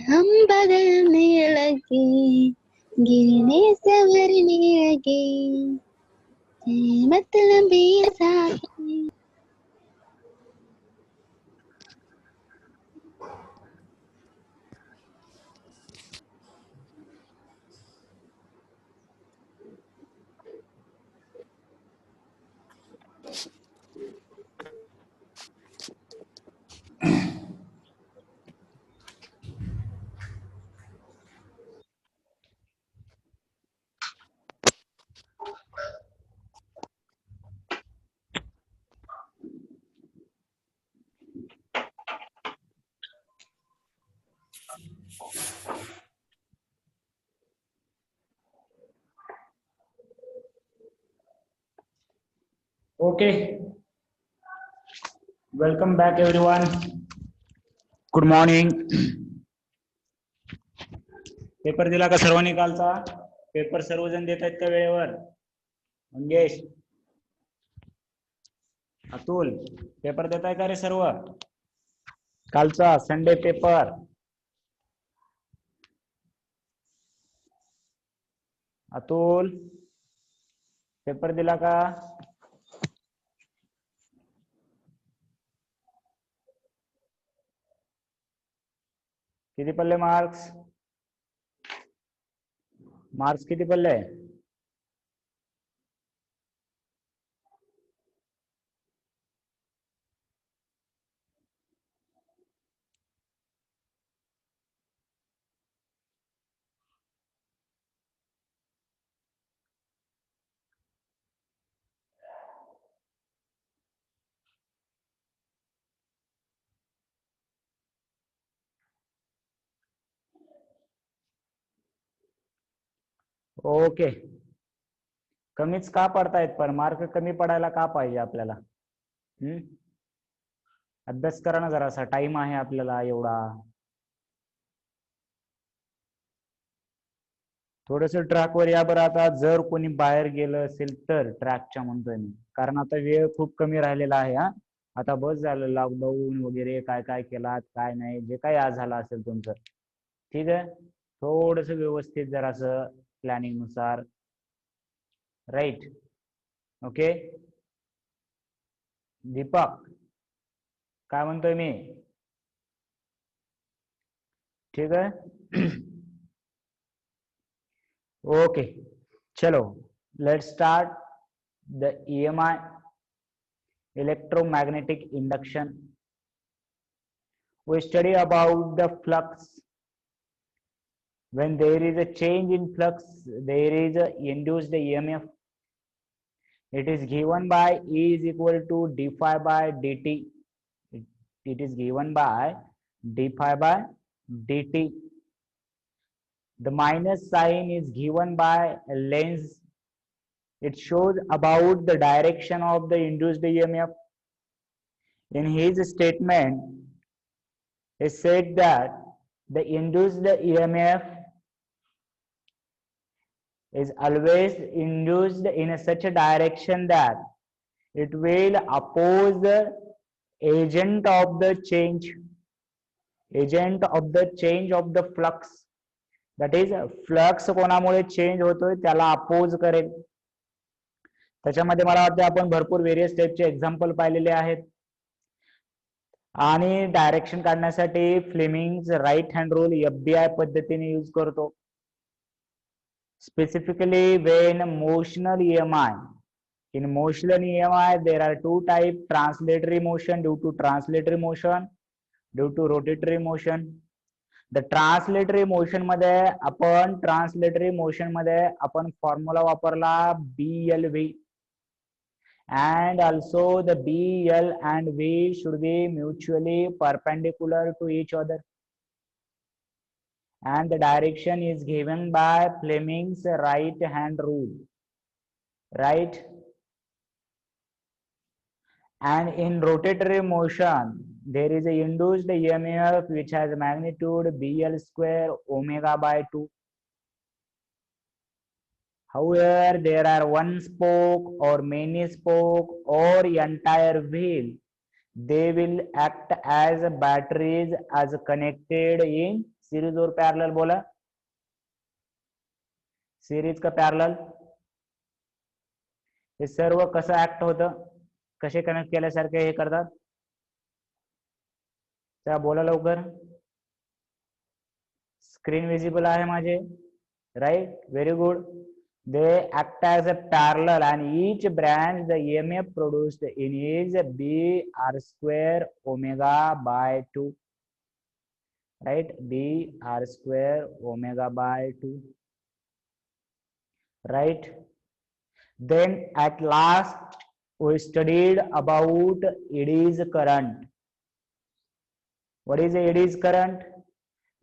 हम बदलने लगे, गिरने संवरने लगे, मतलब ये साथी। Okay, welcome back everyone. Good morning. Paper दिला का सर्वांनी कालचा? पेपर सर्वजण देत आहेत का वेळेवर? मंगेश, अतुल, पेपर देताय का रे सर्व? कालचा संडे पेपर. अतुल, पेपर दिला का? किती पडले मार्क्स? मार्क्स किती पडले? ओके, कमीच का पडतायत? पण मार्क कमी पडायला का पाहिजे आपल्याला? अभ्यास करा ना जरासा, टाइम आहे आपल्याला एवढा. थोडस ट्रॅकवर या बरं. आता जर कोणी बाहेर गेलं असेल तर ट्रॅकच्या म्हणतोय मी, कारण आता वेळ खूप कमी राहिलेला आहे. आता बस झालं, लॉकडाऊन वगैरे काय काय केलात काय नाही, जे काही आज झालं असेल तुमचं, ठीक आहे. थोडस व्यवस्थित जरासं प्लॅनिंग नुसार, राईट. ओके, दीपक काय म्हणतोय मी? ठीक आहे. ओके, चलो let's start the EMI, electromagnetic induction. We study about the flux. When there is a change in flux, there is a induced EMF. It is given by E is equal to d phi by dt. It is given by d phi by dt. The minus sign is given by Lenz. It shows about the direction of the induced EMF. In his statement, he said that the induced EMF is always induced in such a direction that it will oppose the agent of the change of the flux. That is, flux कोणामुळे change होतोय त्याला oppose करेल. त्याच्यामध्ये मला वाटतं आपण भरपूर various टाइपचे एक्झाम्पल पाहिलेले आहेत. आणि डायरेक्शन काढण्यासाठी Fleming's right hand rule FBI पद्धतीने यूज करतो. Specifically when motional EMI, in motional EMI there are two types: translatory motion due to translatory motion, due to rotatory motion. The translatory motion मध्ये आपण formula वापरला BLV, and also the BL and V should be mutually perpendicular to each other, and the direction is given by Fleming's right hand rule, right? And in rotatory motion there is a induced EMF which has magnitude BL square omega by 2. However, there are one spoke or many spoke or entire wheel, they will act as batteries as connected in series और parallel बोला, series का parallel, हे सर्व कसं act होतं, कसे connect केल्यासारखे हे करतात, त्या बोला लवकर. स्क्रीन विजिबल आहे माझे, right, very good. They act as a parallel and each branch the EMF produced in is B R square omega by 2, right, B R square omega by 2, right. Then at last we studied about eddy's current. What is eddy's current?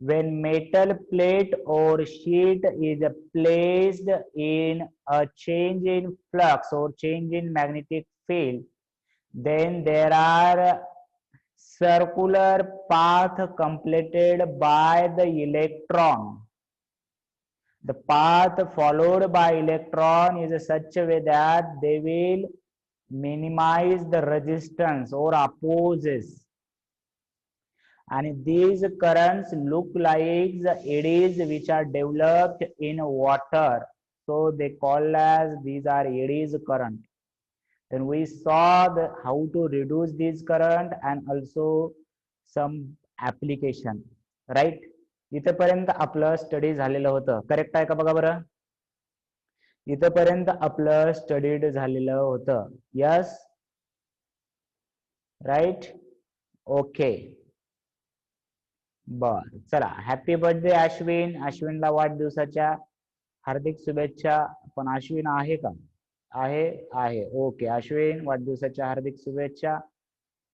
When metal plate or sheet is placed in a change in flux or change in magnetic field, then there are circular path completed by the electron. The path followed by electron is such a way that they will minimize the resistance or opposes, and these currents look like the eddies which are developed in water, so they call as these are eddies current. Then we saw how to reduce these current and also some application, right. इथपर्यंत आपलं study झालेलं होतं, correct आहे का बघा बरं, इथपर्यंत आपलं स्टडीड झालेलं होतं, यस, राईट, ओके. बर, चला, हॅपी बर्थडे अश्विन. अश्विनला वाढदिवसाच्या हार्दिक शुभेच्छा. पण अश्विन आहे का? आहे, ओके. अश्विन, वाढदिवसाच्या हार्दिक शुभेच्छा.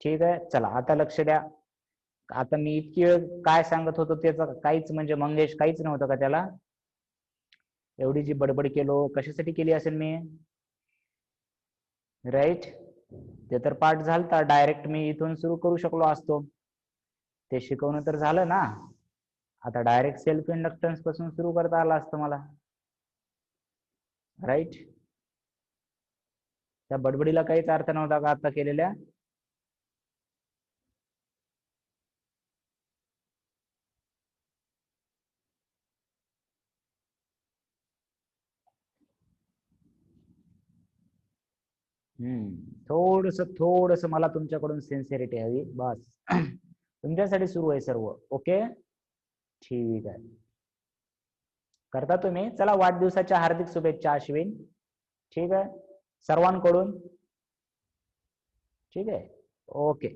ठीक आहे, चला आता लक्ष द्या. आता मी इतकी वेळ काय सांगत होतो त्याचं काहीच म्हणजे मंगेश काहीच नव्हतं का त्याला? एवढी जी बडबड केलो कशासाठी केली असेल मी, राईट. ते तर पाठ झालता, डायरेक्ट मी इथून सुरू करू शकलो असतो, ते शिकवणं तर झालं ना. आता डायरेक्ट सेल्फ इंडक्टन्स पासून सुरू करता आलं असतं मला, राईट. त्या बडबडीला काहीच अर्थ नव्हता का आता केलेल्या? थोडस मला तुमच्याकडून सिन्सिअरिटी हवी, बस. तुमच्यासाठी सुरू आहे सर्व, ओके, ठीक आहे. करता तुम्ही. चला, वाढदिवसाच्या हार्दिक शुभेच्छा अश्विन. ठीक आहे, सर्वांकडून. ठीक आहे, ओके.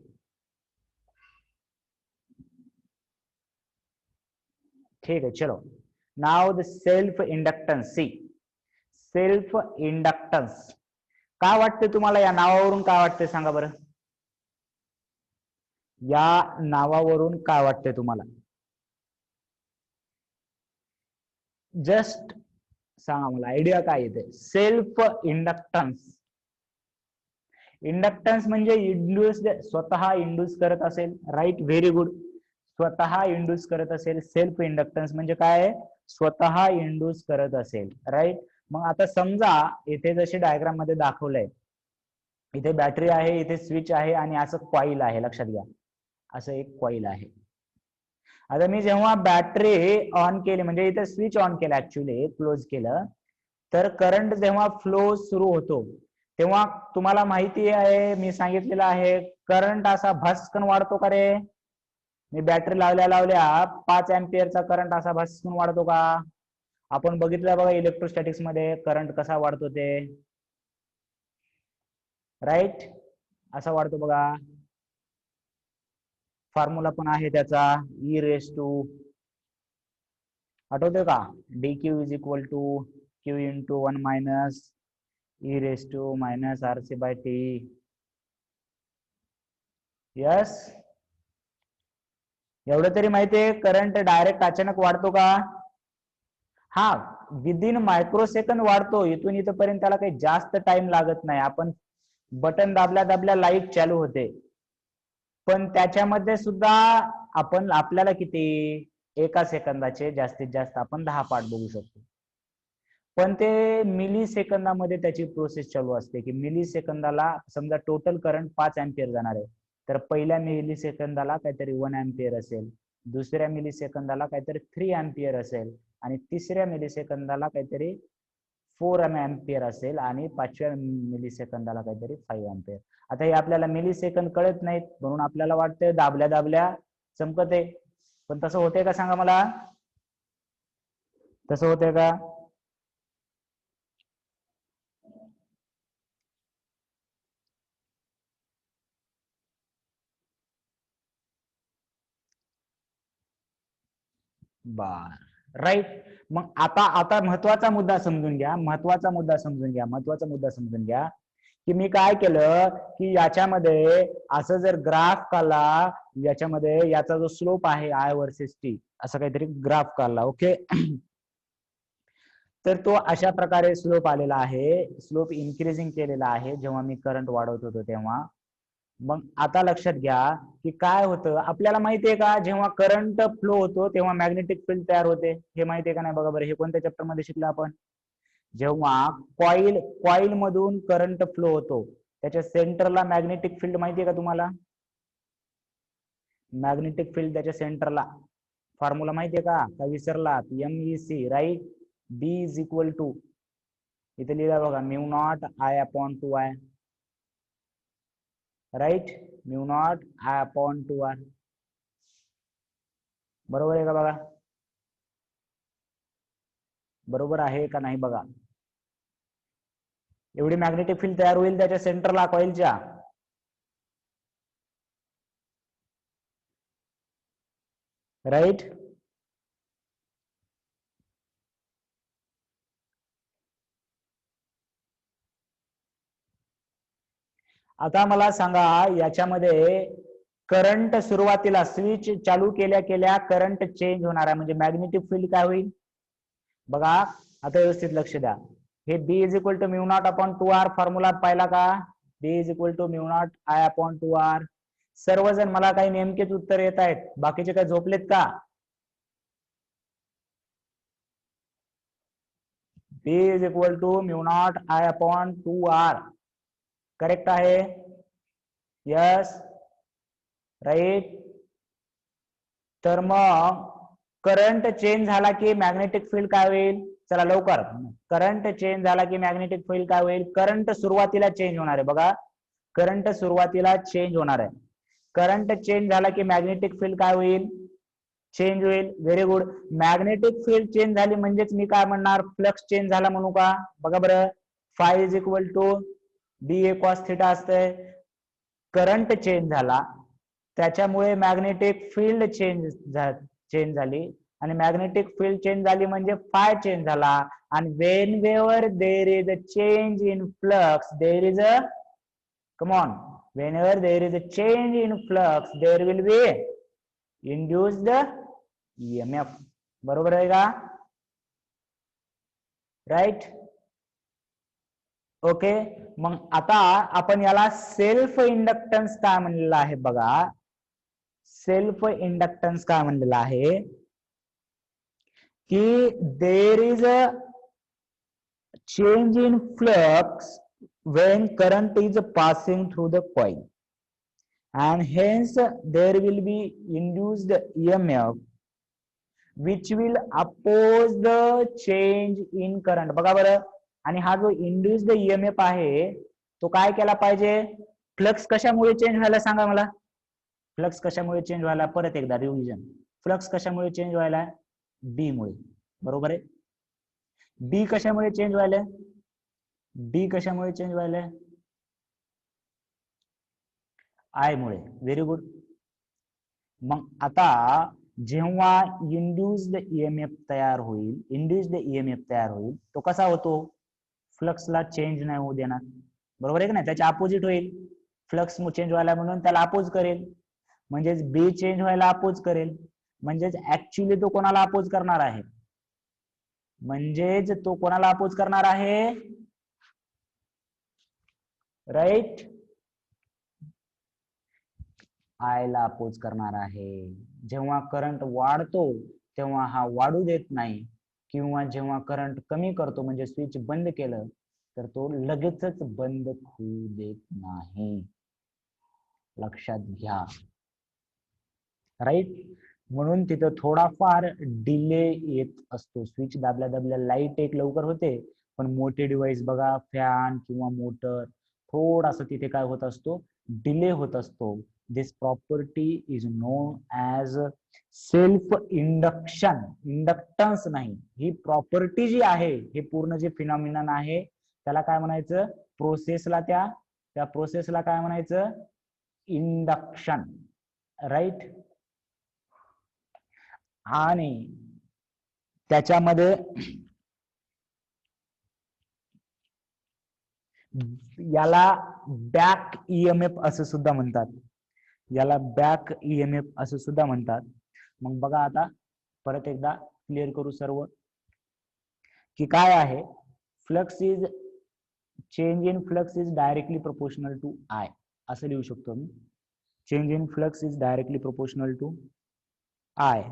ठीक आहे, चलो. Now the self inductance. See, self inductance काय वाटते तुम्हाला? या नावावरून काय वाटते सांगा बरं? या नावावरून काय वाटते तुम्हाला? जस्ट सांगा मला, आयडिया काय येते? Self inductance. इंडक्टन्स म्हणजे इंड्यूस्ड, स्वतः इंड्यूस करत असेल, राईट, व्हेरी गुड. स्वतः इंड्यूस करत असेल. सेल्फ इंडक्टन्स म्हणजे काय? स्वतः इंड्यूस करत असेल, राईट. मग आता समजा इथे जशी डायग्राम मध्ये दाखवलंय, इथे बॅटरी आहे, इथे स्विच आहे आणि असं कॉईल आहे, लक्षात घ्या, असं एक कॉईल आहे. आता मी जेव्हा बॅटरी ऑन केली, म्हणजे इथे स्विच ऑन केलं, ऍक्च्युली क्लोज केलं, तर करंट जेव्हा फ्लो सुरू होतो तेव्हा तुम्हाला माहिती आहे, मी सांगितलेलं आहे, करंट असा भस्कन वाढतो का रे? मी बॅटरी लावल्या 5 अँपियरचा करंट असा भस्कन वाढतो का? आपण बघितलं बघा इलेक्ट्रोस्टॅटिक्स मध्ये करंट कसा वाढतो ते, राईट, असा वाढतो बघा. फॉर्म्युला पण आहे त्याचा, ई रेस टू, आठवतोय का? D Q is equal to Q into 1 minus E raise to minus R C by T. Yes, एवढं तरी माहितीये करंट डायरेक्ट अचानक वाढतो का? हा, विदिन मायक्रोसेकंद वाढतो. इथून इथपर्यंत त्याला काही जास्त टाइम लागत नाही. आपण बटन दाबल्या लाईट चालू होते, पण त्याच्यामध्ये सुद्धा आपण आपल्याला किती, 1 सेकंदाचे जास्तीत जास्त आपण 10 पार्ट बघू शकतो. पण ते मिली सेकंदामध्ये त्याची प्रोसेस चालू असते, की मिली सेकंदाला समजा टोटल करंट 5 अँपियर जाणार आहे, तर पहिल्या मिली सेकंदाला काहीतरी 1 अँपियर असेल, दुसऱ्या मिलीसेकंदाला काहीतरी 3 अँपियर असेल आणि तिसऱ्या मिलीसेकंदाला काहीतरी 4 अँपियर असेल आणि 5व्या मिलीसेकंदाला काहीतरी 5 अँपियर. आता हे आपल्याला मिलीसेकंद कळत नाहीत म्हणून आपल्याला वाटतंय दाबल्या दाबल्या चमकत आहे, पण तसं होतंय का सांगा मला? तसं होतंय का? बर, राईट. मग आता महत्वाचा मुद्दा समजून घ्या, महत्वाचा मुद्दा समजून घ्या की मी काय केलं की याच्यामध्ये असं जर ग्राफ काढला, याच्यामध्ये याचा जो स्लोप आहे आय वर्सेस टी असं काहीतरी ग्राफ काढला, ओके. तर तो अशा प्रकारे स्लोप आलेला आहे, स्लोप इन्क्रीजिंग केलेला आहे जेव्हा मी करंट वाढवत होतो तेव्हा. मग आता लक्षात घ्या की काय होतं, आपल्याला माहितीये का जेव्हा करंट फ्लो होतो तेव्हा मॅग्नेटिक फील्ड तयार होते, हे माहितीये का नाही बघा बरं? हे कोणत्या चॅप्टर मध्ये शिकलो आपण? जेव्हा कॉइल मधून करंट फ्लो होतो त्याच्या सेंटरला मॅग्नेटिक फील्ड माहितीये का तुम्हाला? मॅग्नेटिक फील्ड त्याच्या सेंटरला फॉर्म्युला माहितीये का विसरलात? MEC, right. B is equal to, इथे लिहिला बघा, mu not I upon 2I, right. Mu not I upon 2R, बरोबर आहे का बघा? बरोबर आहे का नाही बघा? एवढी मॅग्नेटिक फील्ड तयार होईल त्याच्या सेंटरला कॉइलच्या. राईट. आता मला सांगा याच्यामध्ये करंट सुरुवातीला स्विच चालू केल्या केल्या करंट चेंज होणार आहे, म्हणजे मॅग्नेटिक फील्ड काय होईल बघा. आता व्यवस्थित लक्ष द्या. हे B is equal to mu naught upon 2R formula पाहिला का? B is equal to mu not I upon 2R. सर्वजण मला काही नेमकेच उत्तर येत आहेत, बाकीचे काय झोपलेत का? B is equal to mu not I upon 2R correct आहे? Yes, right. तर मग करंट चेंज झाला की मॅग्नेटिक फील्ड काय होईल? चला लवकर, करंट चेंज झाला की मॅग्नेटिक फील्ड काय होईल? करंट सुरुवातीला चेंज होणार आहे बघा, करंट सुरुवातीला चेंज होणार आहे. करंट चेंज झाला की मॅग्नेटिक फील्ड काय होईल? चेंज होईल. Very good. Magnetic field change झाली म्हणजेच मी काय म्हणणार? फ्लक्स चेंज झाला म्हणू का? बघा बरं, phi is equal to DA cos theta असतंय. करंट चेंज झाला त्याच्यामुळे मॅग्नेटिक फील्ड चेंज झाली आणि मॅग्नेटिक फील्ड चेंज झाली म्हणजे फाय चेंज झाला. आणि whenever there is a change in flux there is a, come on, whenever there is a change in flux there will be induced EMF, बरोबर आहे का? Right. Okay. मग आता आपण याला सेल्फ इंडक्टन्स काय म्हणलेलं आहे बघा. सेल्फ इंडक्टन्स काय म्हणलेलं आहे की there is a change in flux when current is passing through the coil and hence there will be induced EMF which will oppose the change in current. बघा बरं, आणि हा जो इंड्युस्ड EMF आहे तो काय केला पाहिजे? फ्लक्स कशामुळे चेंज व्हायला सांगा मला? फ्लक्स कशामुळे चेंज व्हायला? परत एकदा रिव्हिजन. फ्लक्स कशामुळे चेंज व्हायला? B मुळे, बरोबर आहे. B कशामुळे चेंज व्हायला? B कशामुळे चेंज व्हायला? I मुळे. Very good. मग आता जेव्हा इंड्युस्ड EMF तयार होईल, तो कसा होतो? फ्लक्सला चेंज नाही होऊ देणार, बरोबर आहे की नाही? त्याच्या अपोजिट होईल. फ्लक्स चेंज व्हायला म्हणून त्याला अपोज करेल, म्हणजेच B चेंज व्हायला अपोज करेल. म्हणजेच ऍक्च्युअली तो कोणाला अपोज करणार आहे? राईट, I ला अपोज करणार आहे. जेव्हा करंट वाढतो तेव्हा हा वाढू देत नाही, किंवा जेव्हा करंट कमी करतो म्हणजे स्विच बंद केलं तर तो लगेचच बंद होऊ देत नाही. लक्षात घ्या, राईट. म्हणून तिथं थोडाफार डिले येत असतो. स्विच दाबल्या दाबल्या लाईट एक लवकर होते, पण मोठे डिव्हाइस बघा फॅन किंवा मोटर थोडासा तिथे काय होत असतो, डिले होत असतो. This property is known as self induction. Inductance नाही, ही प्रॉपर्टी जी आहे, हे पूर्ण जे फिनॉमिनन आहे त्याला काय म्हणायचं, प्रोसेसला त्या प्रोसेसला काय म्हणायचं, इंडक्शन. राईट. आणि त्याच्यामध्ये याला बॅक ईएमएफ असं सुद्धा म्हणतात. याला बॅक ईएमएफ असं सुद्धा म्हणतात. मग बघा आता परत एकदा क्लिअर करू सर्व की काय आहे. Flux is change in flux is directly proportional to I असं लिहू शकतो मी. Change in flux is directly proportional to I.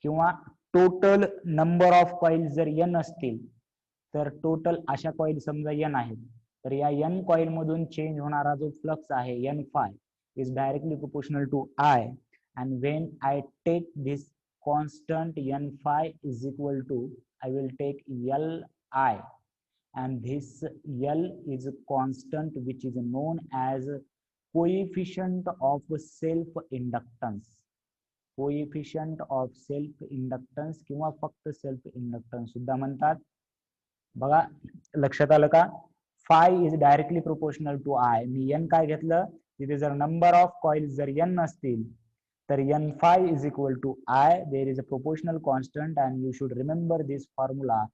किंवा टोटल नंबर ऑफ कॉइल जर n असतील तर टोटल अशा कॉइल समजा n आहेत, तर या n कॉइल मधून चेंज होणारा जो फ्लक्स आहे n phi is directly proportional to I, and when I take this constant n phi is equal to, I will take Li, and this L is a constant which is known as coefficient of self inductance. Coefficient of self inductance किंवा फक्त self inductance सुद्धा म्हणतात. बघा लक्षात आलं का. Phi is directly proportional to I. मी n काय घेतलं, तिथे जर नंबर ऑफ कॉइल जर n असतील तर n phi is equal to I. There is a proportional constant and you should remember this formula.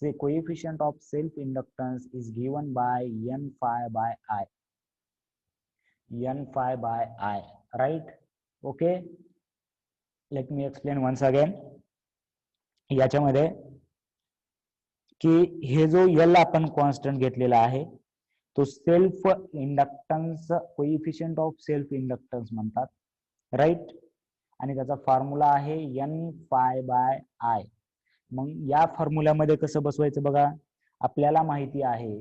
Say coefficient of self inductance is given by n phi by I. n phi by I. Right. Okay. Let me explain once again. याच्यामध्ये की हे जो L आपण constant घेतलेला आहे तो self inductance, coefficient of self inductance म्हणतात. Right. आणि त्याचा फॉर्म्युला आहे n phi by I. मग या फॉर्म्युल्यामध्ये कसं बसवायचं बघा. आपल्याला माहिती आहे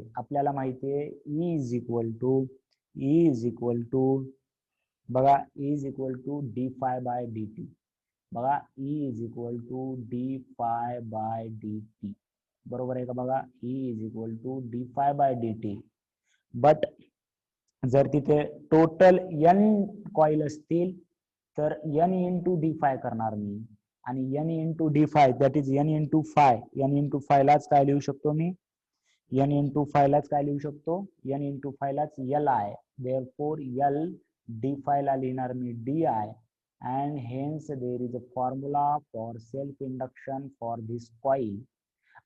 E इज इक्वल टू बघा E is equal to D phi by D T. बघा E is equal to D phi by D T. बरोबर आहे का. बघा E is equal to D phi by D T. But जर तिथे total n coil असतील तर n into D five करणार मी, आणि n into D phi that is n into phi. n into फायलाच काय लिहू शकतो मी, n इंटू फायलाच काय लिहू शकतो, n इंटू फायलाच Li. देअरफॉर L डी फायला लिहिणार मी di, and hence there is a formula for self induction for this coil.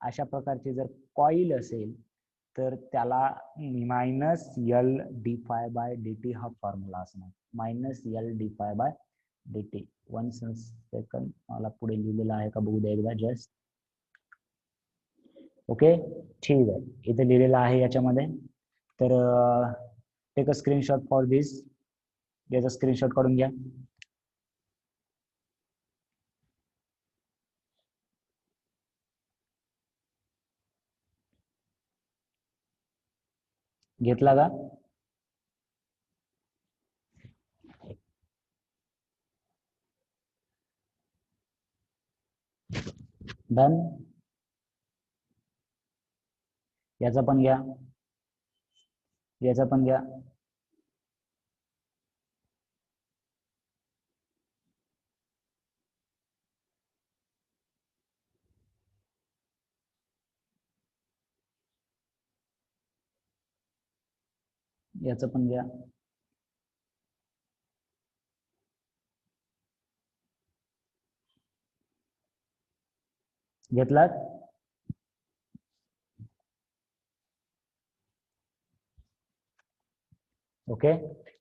अशा प्रकारचे जर कॉइल असेल तर त्याला minus L D phi by D T हा फॉर्म्युला असणार. Minus L D phi by D T. 1 second, मला पुढे लिहिलेलं आहे का बघू द्या एकदा जस्ट. ओके ठीक आहे, इथे लिहिलेलं आहे याच्यामध्ये. तर टेक अ स्क्रीनशॉट फॉर दिस. याचा स्क्रीनशॉट काढून घ्या. घेतला का. डन. याचा पण घ्या, याचा पण घ्या. याचं पण घ्या. घेतलात. ओके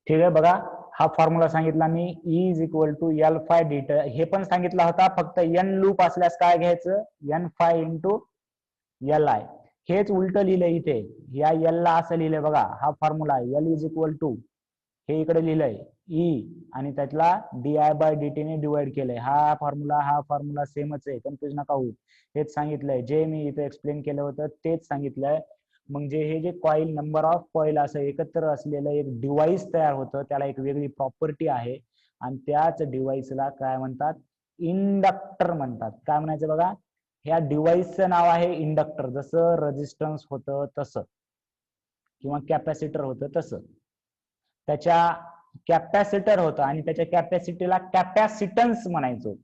ठीक आहे. बघा हा फॉर्म्युला सांगितला मी E is equal to L phi D T. हे पण सांगितला होता, फक्त n लूप असल्यास काय घ्यायचं, n फाय इंटू Li. हेच उलट लिहिलंय इथे. या L ला असं लिहिलंय बघा, हा formula L is equal to, हे इकडे लिहिलंय E आणि त्यातला D I by D T ने डिवाइड केलंय. हा फॉर्म्युला सेमच आहे, कन्फ्युज नका होऊ. हेच सांगितलंय, जे मी इथे एक्सप्लेन केलं होतं तेच सांगितलंय. म्हणजे हे जे कॉइल, नंबर ऑफ कॉइल असं एकत्र असलेलं एक डिव्हाइस तयार होतं, त्याला एक वेगळी प्रॉपर्टी आहे आणि त्याच डिव्हाइसला काय म्हणतात, इंडक्टर म्हणतात. काय म्हणायचं बघा, ह्या डिव्हाइसचं नाव आहे इंडक्टर. जसं रेझिस्टन्स होतं तसं किंवा कॅपॅसिटर होतं तसं, त्याच्या कॅपॅसिटर होतं आणि त्याच्या कॅपॅसिटीला कॅपॅसिटन्स म्हणायचो,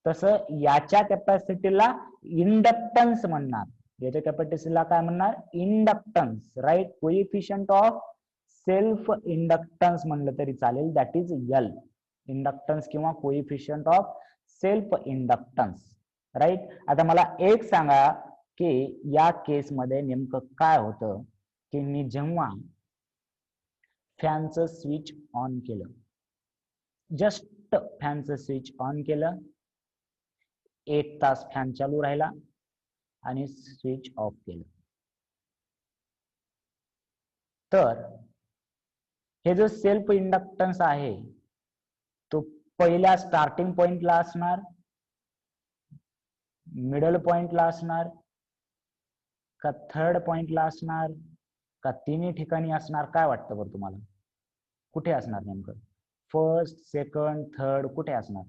तसं याच्या कॅपॅसिटीला इंडक्टन्स म्हणणार. याच्या कॅपॅसिटीला काय म्हणणार, inductance. Right, coefficient of self inductance म्हणलं तरी चालेल, दॅट इज एल. इंडक्टन्स किंवा coefficient of self inductance. Right. आता मला एक सांगा की या केसमध्ये नेमकं काय होतं की मी जेव्हा फॅनचं स्विच ऑन केलं, जस्ट फॅनचं स्विच ऑन केलं, 1 तास फॅन चालू राहिला आणि स्विच ऑफ केलं, तर हे जो सेल्फ इंडक्टन्स आहे तो पहिल्या स्टार्टिंग पॉइंटला असणार, मिडल पॉइंटला असणार का थर्ड पॉइंटला असणार का तिन्ही ठिकाणी असणार? काय वाटतं बरं तुम्हाला, कुठे असणार नेमकं? फर्स्ट, सेकंड, थर्ड, कुठे असणार?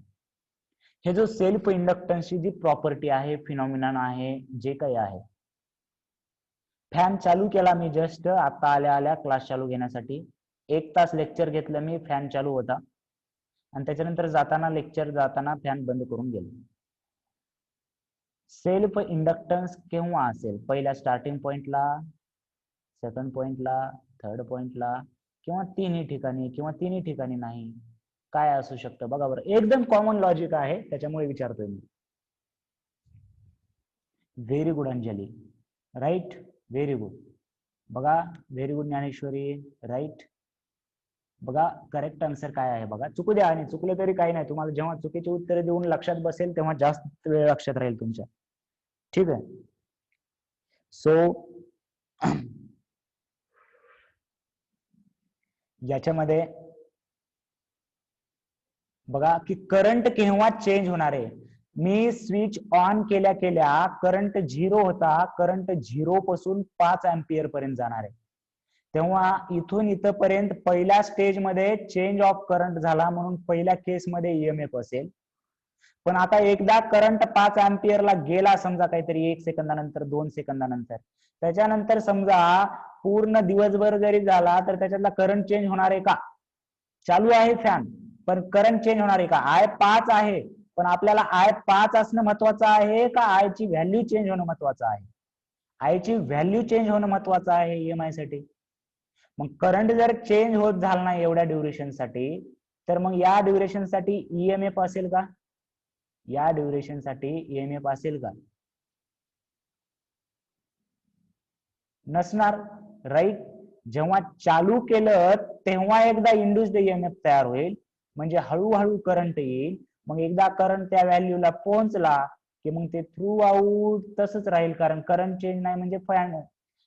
हे जो सेल्फ इंडक्टन्सची जी प्रॉपर्टी आहे, फिनॉमिनन आहे, जे काही आहे, फॅन चालू केला मी जस्ट आता आल्या आल्या क्लास चालू घेण्यासाठी, 1 तास लेक्चर घेतलं मी, फॅन चालू होता आणि त्याच्यानंतर जाताना लेक्चर जाताना फॅन बंद करून गेलो. सेल्फ इंडक्टन्स केव्हा असेल? पहिल्या स्टार्टिंग पॉइंटला, सेकंड पॉइंटला, थर्ड पॉइंटला किंवा तिन्ही ठिकाणी, किंवा तिन्ही ठिकाणी नाही? काय असू शकतं बघा बरं, एकदम कॉमन लॉजिक आहे त्याच्यामुळे विचारतोय मी. Very good Anjali, right, very good. बघा, व्हेरी गुड ज्ञानेश्वरी, राईट. बघा करेक्ट आन्सर काय आहे बघा. चुकू द्या, आणि चुकलं तरी काही नाही, तुम्हाला जेव्हा चुकीची उत्तरे देऊन लक्षात बसेल तेव्हा जास्त वेळ लक्षात राहील तुमच्या. ठीक आहे. सो याच्यामध्ये बघा की करंट केव्हा चेंज होणार आहे. मी स्विच ऑन केल्या केल्या करंट 0 होता, करंट 0 पासून 5 अँपियर पर्यंत जाणार आहे. तेव्हा इथून इथपर्यंत पहिल्या स्टेज मध्ये चेंज ऑफ करंट झाला, म्हणून पहिल्या केसमध्ये ईएमएफ असेल. पण आता एकदा करंट 5 अँपियरला गेला समजा, काहीतरी 1 सेकंदानंतर, 2 सेकंदानंतर, त्याच्यानंतर समजा पूर्ण दिवसभर जरी झाला तर त्याच्यातला करंट चेंज होणार आहे का? चालू आहे फॅन पण करंट चेंज होणार आहे का? I5 आहे पण आपल्याला I5 असणं महत्वाचं आहे का आय ची व्हॅल्यू चेंज होणं महत्वाचं आहे? आय ची व्हॅल्यू चेंज होणं महत्वाचं आहे ईएमआय साठी. मग करंट जर चेंज होत झाला नाही एवढ्या ड्युरेशन साठी, तर मग या ड्युरेशन साठी ईएमएफ असेल का? या ड्युरेशन साठी ईएमएफ असेल का? नसणार, राईट. जेव्हा चालू केलं तेव्हा एकदा इंड्यूस्ड ईएमएफ तयार होईल, म्हणजे हळूहळू करंट येईल. मग एकदा करंट त्या व्हॅल्यूला पोहोचला की मग ते थ्रू आउट तसंच राहील, कारण करंट चेंज नाही म्हणजे फॅन.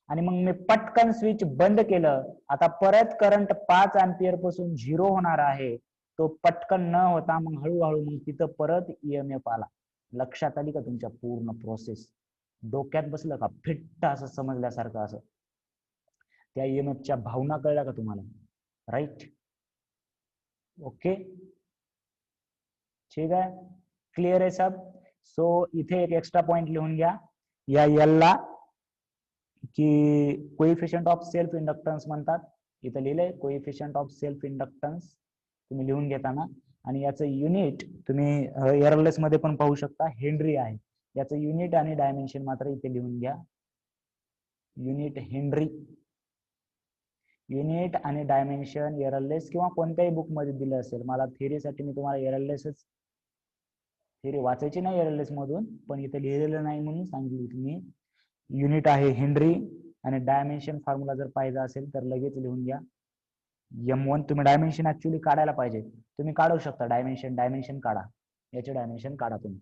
आणि मग मी पटकन स्विच बंद केलं, आता परत करंट 5 अँपियर पासून 0 होणार आहे. तो पटकन न होता मग हळूहळू मग तिथं परत ईएमएफ आला. लक्षात आली का तुमच्या पूर्ण प्रोसेस? डोक्यात बसलं का? फिट्ट असं समजल्यासारखं असं त्या ईएमएफच्या भावना कळल्या का तुम्हाला? राईट, ओके, ठीक आहे, क्लिअर आहे सब. सो इथे एक एक्स्ट्रा पॉइंट लिहून घ्या या एलला, की कोइफिशियंट ऑफ सेल्फ इंडक्टन्स म्हणतात. इथं लिहिलंय कोइफिशियंट ऑफ सेल्फ इंडक्टन्स, तुम्ही लिहून घेताना. आणि याचं युनिट तुम्ही एररलेस मध्ये पण पाहू शकता, हेनरी आहे. याचं युनिट आणि डायमेन्शन मात्र इथे लिहून घ्या. युनिट हेनरी, युनिट आणि डायमेन्शन एररलेस किंवा कोणत्याही बुक मध्ये दिलं असेल. मला थिअरीसाठी मी तुम्हाला एररलेसच, थिअरी वाचायची नाही एररलेस मधून, पण इथे लिहिलेलं नाही म्हणून सांगितलं तुम्ही. युनिट आहे हेनरी आणि डायमेन्शन फॉर्म्युला जर पाहिजे असेल तर लगेच लिहून घ्या. M1 तुम्ही डायमेन्शन ऍक्च्युअली काढायला पाहिजे, तुम्ही काढू शकता डायमेन्शन काढा, याचे डायमेन्शन काढा तुम्ही.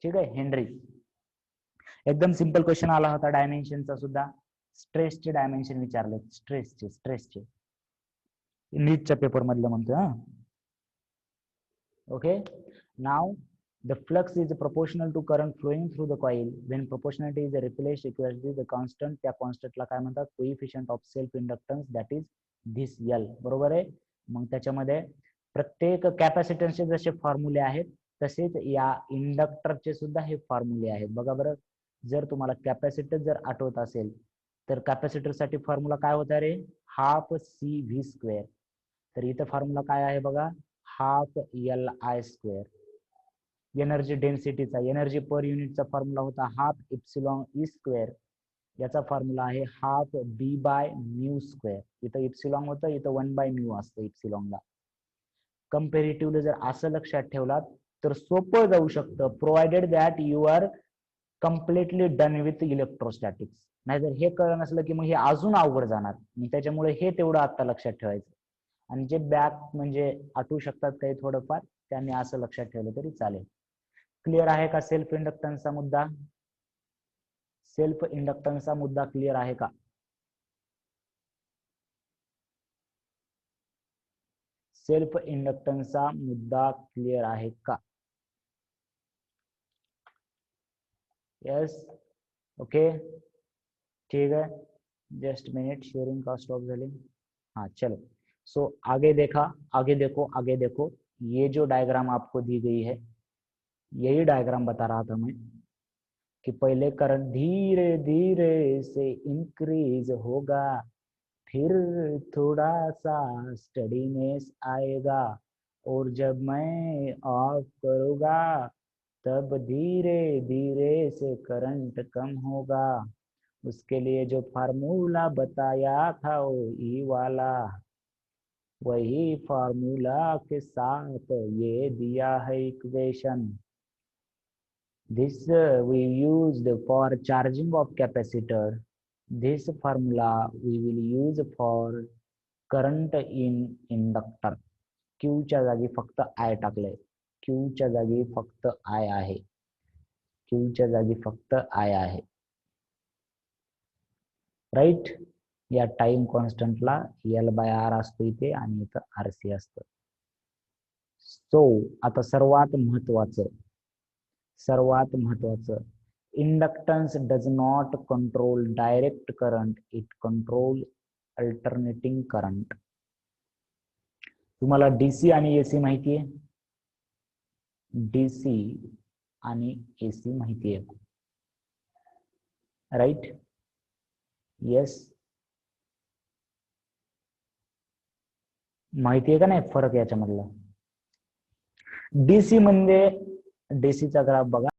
ठीक आहे, हेनरी. एकदम सिंपल क्वेश्चन आला होता डायमेन्शनचा सुद्धा. स्ट्रेसचे डायमेन्शन विचारले, स्ट्रेसचे नीटच्या पेपर मधलं म्हणतोय. हा, okay. Now the flux is proportional to current flowing through the coil. When proportionality is replaced equally the constant, त्या कॉन्स्टंटला काय म्हणतात? Coefficient of self inductance, that is this L. बरोबर आहे. मग त्याच्यामध्ये प्रत्येक कॅपॅसिटन्सचे जसे फॉर्म्युले आहेत तसेच या इंडक्टरचे सुद्धा हे फॉर्म्युले आहेत. बघा बरं, जर तुम्हाला कॅपॅसिटर जर आठवत असेल तर कॅपॅसिटर साठी फॉर्म्युला काय होता रे, हाफ सी व्ही स्क्वेअर. तर इथं फॉर्म्युला काय आहे बघा, half L I square. Energy डेन्सिटीचा, एनर्जी पर युनिटचा फॉर्म्युला होता हाफ इप्सिलॉन ई स्क्वेअर. याचा फॉर्म्युला आहे half B by mu square. इथं इप्सिलॉन होतं, इथं 1 बाय म्यू असतं इप्सिलॉनला. कंपॅरेटिव्हली जर असं लक्षात ठेवलात तर सोपं जाऊ शकतं, provided that you are completely done with electrostatics. नाहीतर हे कळलं नसलं की मग हे अजून अवघड जाणार. त्याच्यामुळे हे तेवढं आता लक्षात ठेवायचं. आणि जे बॅक म्हणजे आठवू शकतात काही थोडंफार, त्यांनी असं लक्षात ठेवलं तरी चालेल. क्लिअर आहे का सेल्फ इंडक्टन्सचा मुद्दा? सेल्फ इंडक्टन्सचा मुद्दा क्लिअर आहे का? सेल्फ इंडक्टन्सचा मुद्दा क्लिअर आहे का? यस, ओके, ठीक है. जस्ट मिनट, शेयरिंग का स्टॉप झाली. हाँ चलो, सो आगे देखा, आगे देखो, आगे देखो. ये जो डायग्राम आपको दी गई है, यही डायग्राम बता रहा था मैं कि पहले करंट धीरे धीरे से इंक्रीज होगा, फिर थोड़ा सा स्टडीनेस आएगा, और जब मैं ऑफ करूँगा तब धीरे धीरे से करंट कम होगा. उसके लिए जो फार्मूला बताया था वो ई वाला, वही फार्मूला के साथ ये दिया है equation. This we used for charging of capacitor. This formula we will use for current in inductor. Q च्या जागी फक्त I टाकलंय. Q च्या जागी फक्त I आहे. Q च्या जागी फक्त I आहे. राईट. या टाइम कॉन्स्टंटला L बाय R असतो इथे आणि इथं RC असतं. सो आता सर्वात महत्वाचं, inductance does not control direct current, it control alternating current. तुम्हाला डीसी आणि एसी माहिती आहे? डीसी आणि एसी माहिती आहे, राईट? येस, माहिती आहे का नाही फरक याच्यामधला? डीसी म्हणजे, डीसीचा ग्राफ बघा,